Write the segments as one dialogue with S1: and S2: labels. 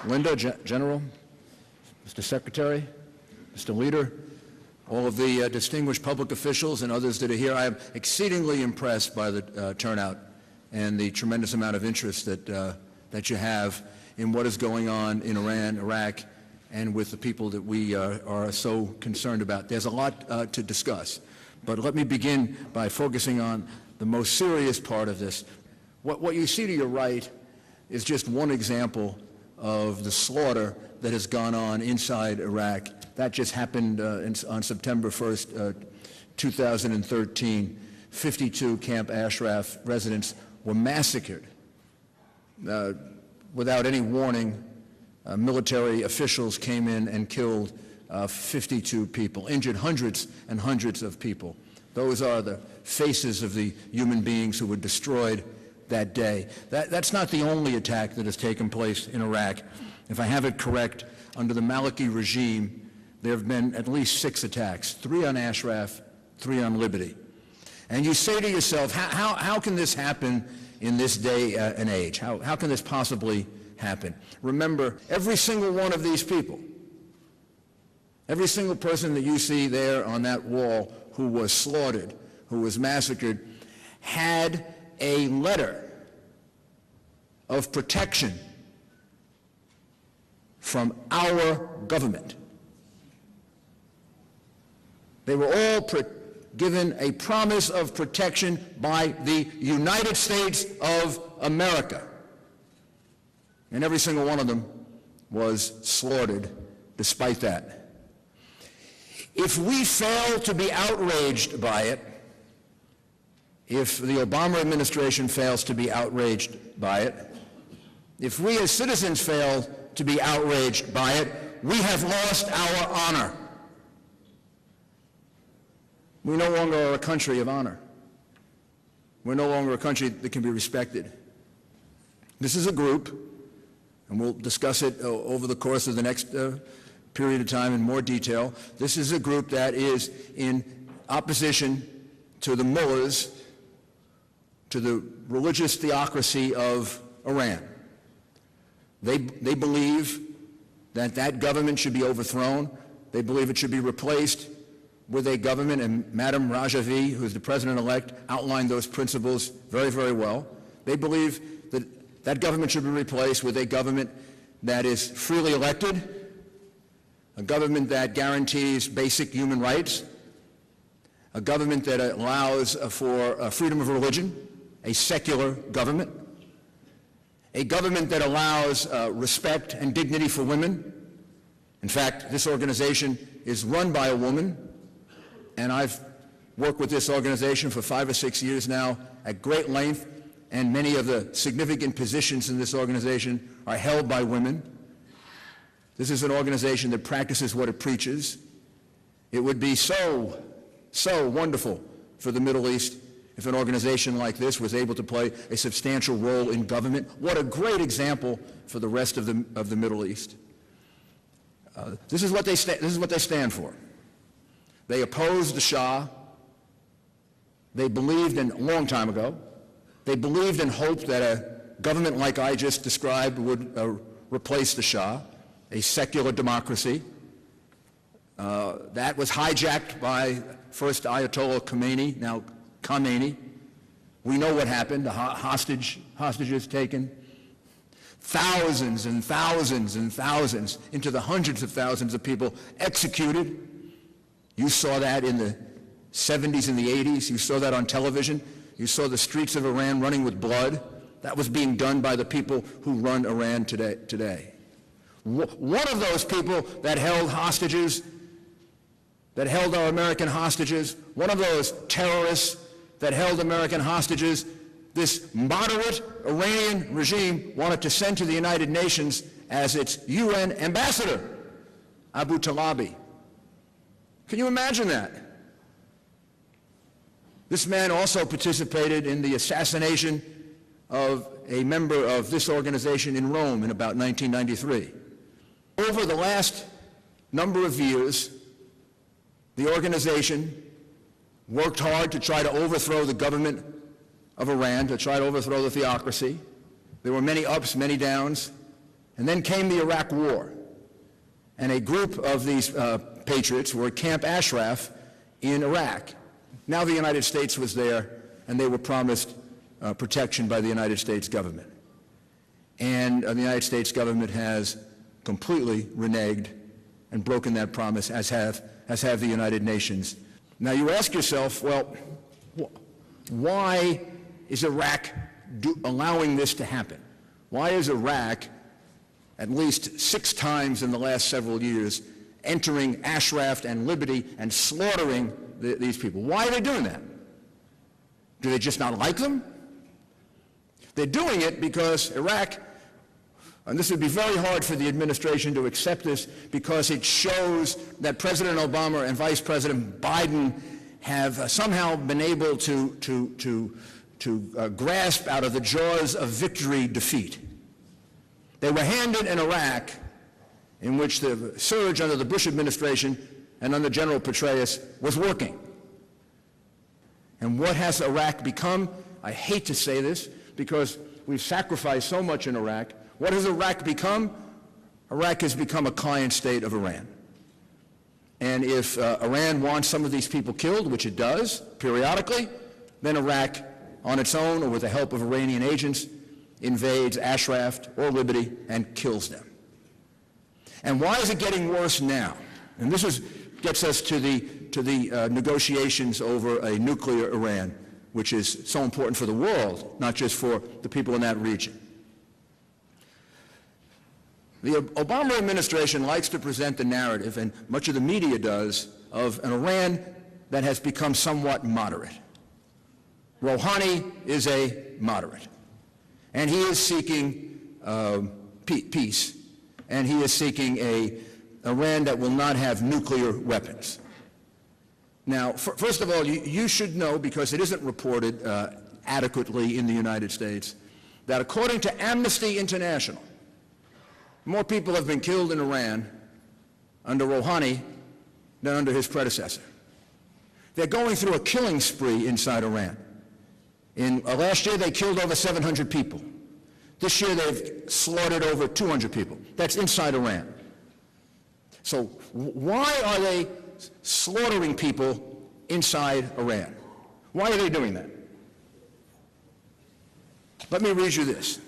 S1: Linda, General, Mr. Secretary, Mr. Leader, all of the distinguished public officials and others that are here. I am exceedingly impressed by the turnout and the tremendous amount of interest that you have in what is going on in Iran, Iraq, and with the people that we are so concerned about. There's a lot to discuss, but let me begin by focusing on the most serious part of this. What you see to your right is just one example of the slaughter that has gone on inside Iraq. That just happened on September 1st, 2013. 52 Camp Ashraf residents were massacred without any warning. Military officials came in and killed 52 people, injured hundreds and hundreds of people. Those are the faces of the human beings who were destroyed that day. That's not the only attack that has taken place in Iraq. If I have it correct, under the Maliki regime, there have been at least 6 attacks, 3 on Ashraf, 3 on Liberty. And you say to yourself, how can this happen in this day and age? How can this possibly happen? Remember, every single one of these people, every single person that you see there on that wall who was slaughtered, who was massacred, had a letter of protection from our government. They were all given a promise of protection by the United States of America. And every single one of them was slaughtered despite that. If we fail to be outraged by it, if the Obama administration fails to be outraged by it, if we as citizens fail to be outraged by it, we have lost our honor. We no longer are a country of honor. We're no longer a country that can be respected. This is a group, and we'll discuss it over the course of the next period of time in more detail. This is a group that is in opposition to the mullahs, to the religious theocracy of Iran. They believe that that government should be overthrown. They believe it should be replaced with a government, and Madam Rajavi, who is the president-elect, outlined those principles very, very well. They believe that that government should be replaced with a government that is freely elected, a government that guarantees basic human rights, a government that allows for freedom of religion, a secular government, a government that allows respect and dignity for women. In fact, this organization is run by a woman, and I've worked with this organization for 5 or 6 years now at great length, and many of the significant positions in this organization are held by women. This is an organization that practices what it preaches. It would be so wonderful for the Middle East if an organization like this was able to play a substantial role in government. What a great example for the rest of the Middle East. This is what they stand for. They opposed the Shah. They believed a long time ago. They believed and hoped that a government like I just described would replace the Shah, a secular democracy. That was hijacked by first Ayatollah Khomeini, now Khamenei. We know what happened. The hostages taken. Thousands and thousands and thousands, into the hundreds of thousands of people executed. You saw that in the 70s and the 80s. You saw that on television. You saw the streets of Iran running with blood. That was being done by the people who run Iran today. One of those people that held hostages, that held our American hostages, one of those terrorists that held American hostages, this moderate Iranian regime wanted to send to the United Nations as its UN ambassador, Abu Talabi. Can you imagine that? This man also participated in the assassination of a member of this organization in Rome in about 1993. Over the last number of years, the organization worked hard to try to overthrow the government of Iran, to try to overthrow the theocracy. There were many ups, many downs, And then came the Iraq War. And a group of these patriots were at Camp Ashraf in Iraq. Now the United States was there, and they were promised protection by the United States government. And the United States government has completely reneged and broken that promise, as have the United Nations. Now you ask yourself, well, why is Iraq allowing this to happen? Why is Iraq, at least 6 times in the last several years, entering Ashraf and Liberty and slaughtering these people? Why are they doing that? Do they just not like them? They're doing it because Iraq, and this would be very hard for the administration to accept this, because it shows that President Obama and Vice President Biden have somehow been able to grasp out of the jaws of victory defeat. They were handed in Iraq, in which the surge under the Bush administration and under General Petraeus was working. And what has Iraq become? I hate to say this, because we've sacrificed so much in Iraq. What has Iraq become? Iraq has become a client state of Iran. And if Iran wants some of these people killed, which it does periodically, then Iraq, on its own or with the help of Iranian agents, invades Ashraf or Liberty and kills them. And why is it getting worse now? And this gets us to the negotiations over a nuclear Iran, which is so important for the world, not just for the people in that region. The Obama administration likes to present the narrative, and much of the media does, of an Iran that has become somewhat moderate. Rouhani is a moderate, and he is seeking peace, and he is seeking an Iran that will not have nuclear weapons. Now, first of all, you should know, because it isn't reported adequately in the United States, that according to Amnesty International, more people have been killed in Iran under Rouhani than under his predecessor. They're going through a killing spree inside Iran. Last year, they killed over 700 people. This year, they've slaughtered over 200 people. That's inside Iran. So why are they slaughtering people inside Iran? Why are they doing that? Let me read you this.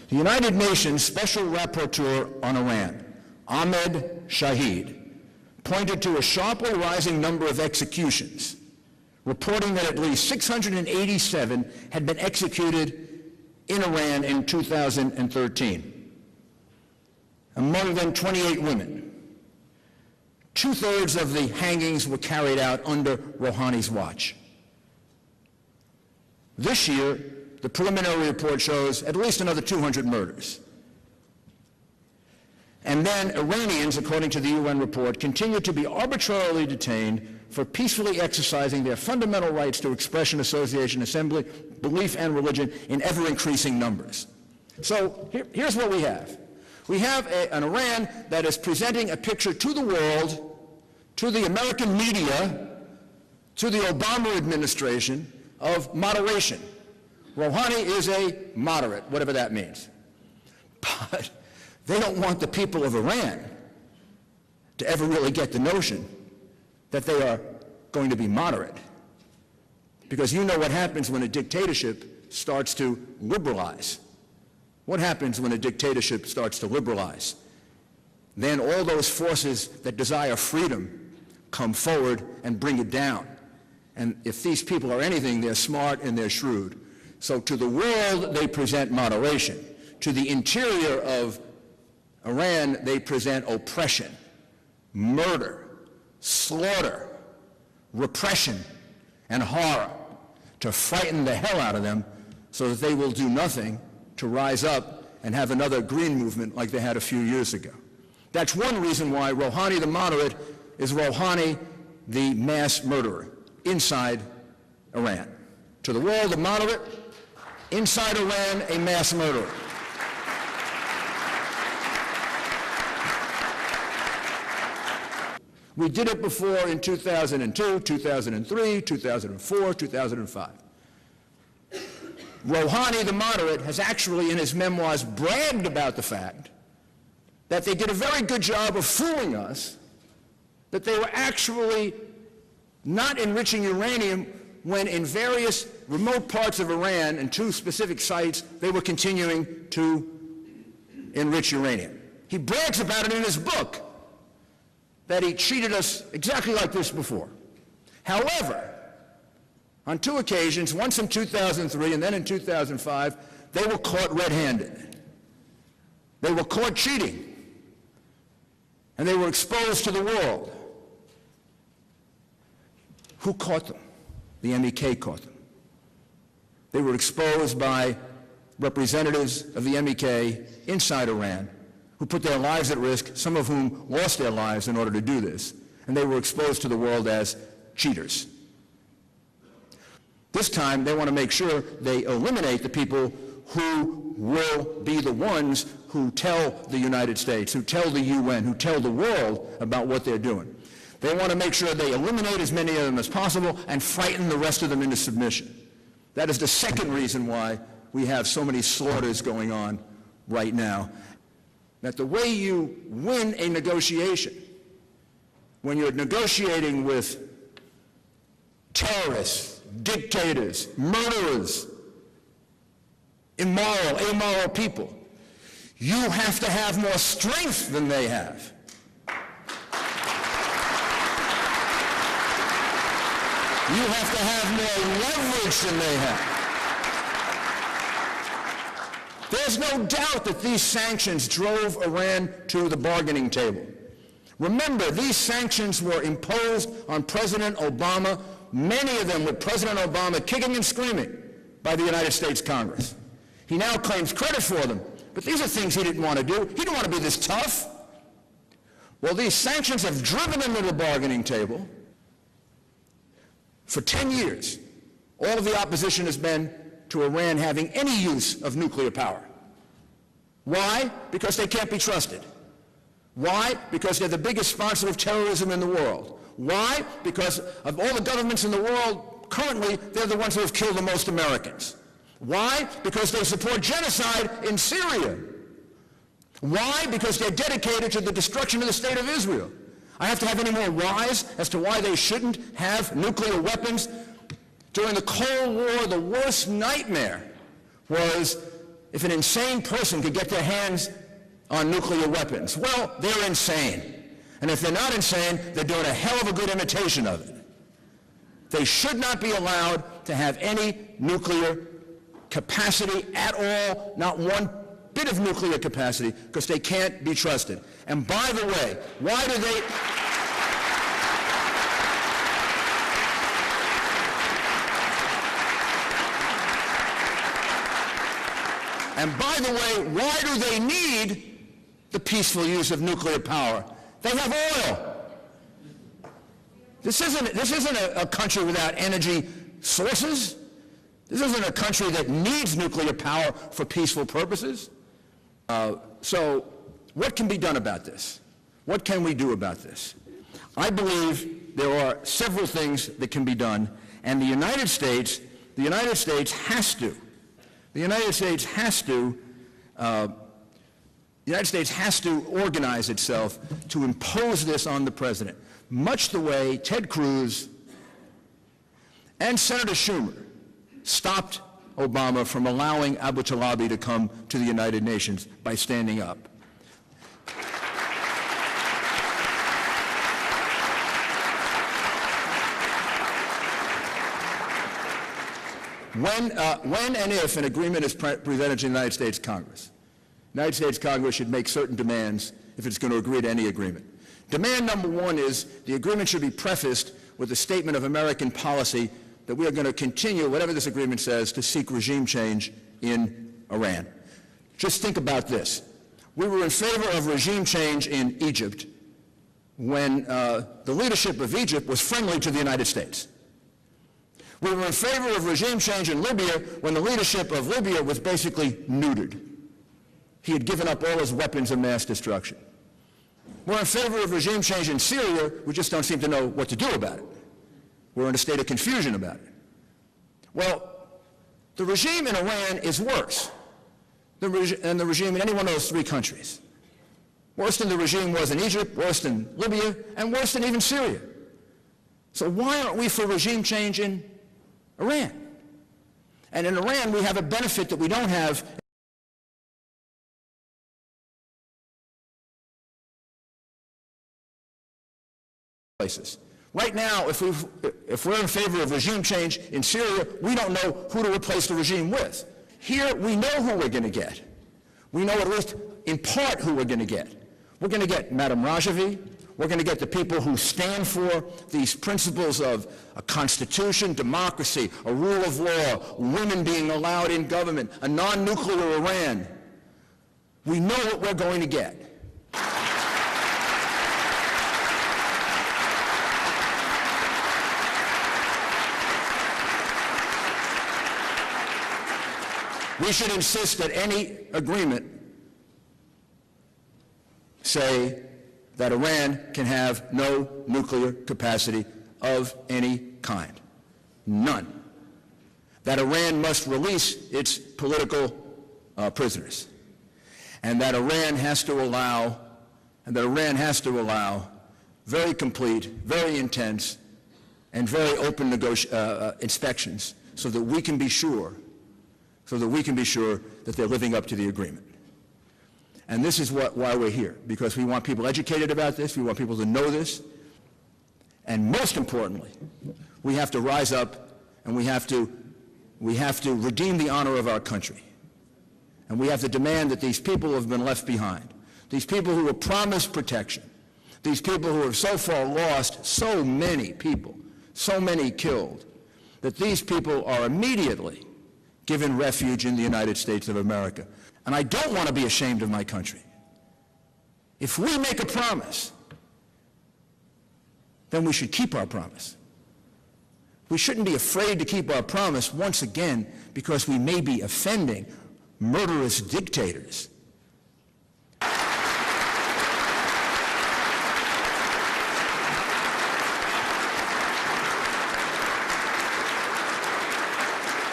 S1: The United Nations Special Rapporteur on Iran, Ahmed Shahid, pointed to a sharply rising number of executions, reporting that at least 687 had been executed in Iran in 2013. Among them, 28 women. 2/3 of the hangings were carried out under Rouhani's watch. This year, the preliminary report shows at least another 200 murders. And then Iranians, according to the UN report, continue to be arbitrarily detained for peacefully exercising their fundamental rights to expression, association, assembly, belief, and religion in ever-increasing numbers. So here's what we have. We have an Iran that is presenting a picture to the world, to the American media, to the Obama administration, of moderation. Rouhani is a moderate, whatever that means. But they don't want the people of Iran to ever really get the notion that they are going to be moderate. Because you know what happens when a dictatorship starts to liberalize. What happens when a dictatorship starts to liberalize? Then all those forces that desire freedom come forward and bring it down. And if these people are anything, they're smart and they're shrewd. So to the world, they present moderation. To the interior of Iran, they present oppression, murder, slaughter, repression, and horror, to frighten the hell out of them so that they will do nothing to rise up and have another green movement like they had a few years ago. That's one reason why Rouhani the moderate is Rouhani the mass murderer inside Iran. To the world, the moderate, inside Iran, a mass murderer. We did it before in 2002, 2003, 2004, 2005. Rouhani, the moderate, has actually in his memoirs bragged about the fact that they did a very good job of fooling us, that they were actually not enriching uranium when in various remote parts of Iran and 2 specific sites, they were continuing to enrich uranium. He brags about it in his book, that he treated us exactly like this before. However, on 2 occasions, once in 2003 and then in 2005, they were caught red-handed. They were caught cheating, and they were exposed to the world. Who caught them? The MEK caught them. They were exposed by representatives of the MEK inside Iran who put their lives at risk, some of whom lost their lives in order to do this, and they were exposed to the world as cheaters. This time, they want to make sure they eliminate the people who will be the ones who tell the United States, who tell the UN, who tell the world about what they're doing. They want to make sure they eliminate as many of them as possible and frighten the rest of them into submission. That is the second reason why we have so many slaughters going on right now. That the way you win a negotiation, when you're negotiating with terrorists, dictators, murderers, immoral, amoral people, you have to have more strength than they have. You have to have more leverage than they have. There's no doubt that these sanctions drove Iran to the bargaining table. Remember, these sanctions were imposed on President Obama, many of them with President Obama kicking and screaming by the United States Congress. He now claims credit for them, but these are things he didn't want to do. He didn't want to be this tough. Well, these sanctions have driven him to the bargaining table. For 10 years, all of the opposition has been to Iran having any use of nuclear power. Why? Because they can't be trusted. Why? Because they're the biggest sponsor of terrorism in the world. Why? Because of all the governments in the world, currently, they're the ones who have killed the most Americans. Why? Because they support genocide in Syria. Why? Because they're dedicated to the destruction of the State of Israel. I have to have any more whys as to why they shouldn't have nuclear weapons? During the Cold War, the worst nightmare was if an insane person could get their hands on nuclear weapons. Well, they're insane. And if they're not insane, they're doing a hell of a good imitation of it. They should not be allowed to have any nuclear capacity at all, not one bit of nuclear capacity, because they can't be trusted. And by the way, why do they... And by the way, why do they need the peaceful use of nuclear power? They have oil. This isn't a country without energy sources. This isn't a country that needs nuclear power for peaceful purposes. So what can be done about this? What can we do about this? I believe there are several things that can be done, and the United States has to organize itself to impose this on the president, much the way Ted Cruz and Senator Schumer stopped Obama from allowing Abu Chalabi to come to the United Nations by standing up. When and if an agreement is presented to the United States Congress, the United States Congress should make certain demands if it's going to agree to any agreement. Demand number one is the agreement should be prefaced with a statement of American policy that we are going to continue, whatever this agreement says, to seek regime change in Iran. Just think about this. We were in favor of regime change in Egypt when the leadership of Egypt was friendly to the United States. We were in favor of regime change in Libya when the leadership of Libya was basically neutered. He had given up all his weapons of mass destruction. We're in favor of regime change in Syria, we just don't seem to know what to do about it. We're in a state of confusion about it. Well, the regime in Iran is worse than the regime in any one of those three countries. Worse than the regime was in Egypt, worse than Libya, and worse than even Syria. So why aren't we for regime change in Iran? And in Iran, we have a benefit that we don't have places. Right now, if we're in favor of regime change in Syria, we don't know who to replace the regime with. Here, we know who we're going to get. We know at least in part who we're going to get. We're going to get Madam Rajavi. We're going to get the people who stand for these principles of a constitution, democracy, a rule of law, women being allowed in government, a non-nuclear Iran. We know what we're going to get. We should insist that any agreement say that Iran can have no nuclear capacity of any kind. None. That Iran must release its political prisoners. And that Iran has to allow very complete, very intense, and very open inspections so that we can be sure that they're living up to the agreement. And this is why we're here, because we want people educated about this, we want people to know this, and most importantly, we have to rise up and we have to redeem the honor of our country. And we have to demand that these people who have been left behind, these people who were promised protection, these people who have so far lost so many people, so many killed, that these people are immediately given refuge in the United States of America. And I don't want to be ashamed of my country. If we make a promise, then we should keep our promise. We shouldn't be afraid to keep our promise once again because we may be offending murderous dictators.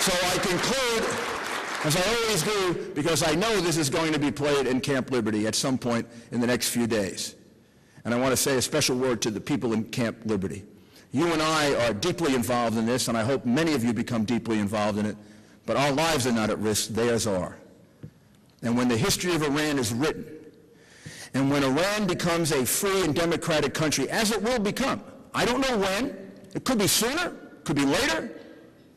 S1: So I conclude, as I always do, because I know this is going to be played in Camp Liberty at some point in the next few days. And I want to say a special word to the people in Camp Liberty. You and I are deeply involved in this, and I hope many of you become deeply involved in it, but our lives are not at risk, theirs are. And when the history of Iran is written, and when Iran becomes a free and democratic country, as it will become, I don't know when, it could be sooner, it could be later,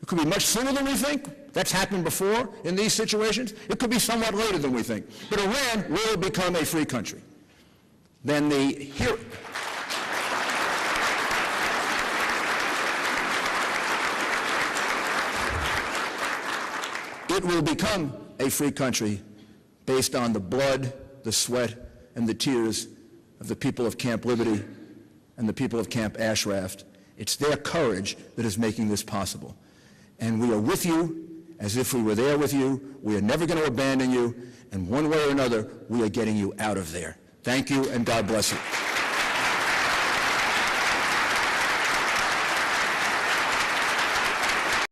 S1: it could be much sooner than we think. That's happened before in these situations. It could be somewhat later than we think. But Iran will become a free country. Then it will become a free country based on the blood, the sweat, and the tears of the people of Camp Liberty and the people of Camp Ashraf. It's their courage that is making this possible. And we are with you as if we were there with you. We are never going to abandon you. And one way or another, we are getting you out of there. Thank you, and God bless you.